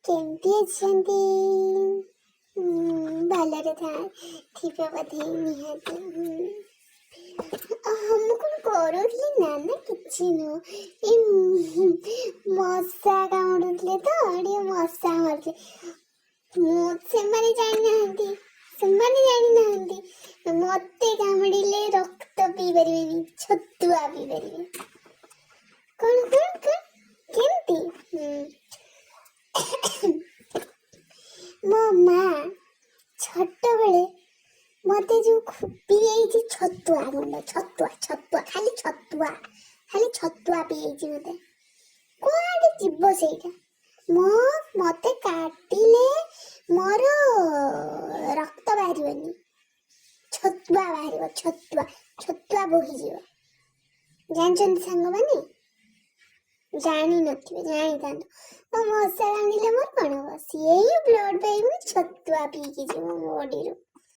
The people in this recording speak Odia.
କେମିତି ଅଛନ୍ତି? ଭଲରେ ଥିବେ ବୋଧେ ନିହାତି। ମୁଁ କଣ କରୁଥିଲି ନା କିଛି ନୁହଁ, ଏଇ ମଶା କାମୁଡୁଥିଲେ ତ ଟିକେ ମଶା ମାରୁଥିଲେ। ସେମାନେ ଜାଣିନାହାନ୍ତି ମତେ କାମୁଡିଲେ ରକ୍ତ ପିଇ ପାରିବେନି, ଛତୁଆ ପିଇ ପାରିବେ। କଣ କେମିତି? ମୋ ମା ଛୋଟବେଳେ ମତେ ଯୋଉ ଖୁପି ଯାଇଛି ଛତୁଆ ଖାଲି ଛତୁଆ ପିଇଯାଇଛି ମତେ। କୁଆଡେ ଯିବ ସେଇଟା? ମତେ କାଟିଲେ ମୋର ରକ୍ତ ବାହାରିବନି, ଛତୁଆ ବାହାରିବ, ଛତୁଆ ବୋହିଯିବ। ଜାଣିଛନ୍ତି ସାଙ୍ଗମାନେ? ଜାଣିନଥିବେ, ଜାଣିଥାନ୍ତୁ। ମଶା କାମୁଡ଼ିଲେ ମୋର କଣ ହବ? ସିଏ ହିଁ ବ୍ଲଡ ପାଇବ, ଛତୁଆ ପିଇକି ଯିବ ମୋ ବଡିରୁ।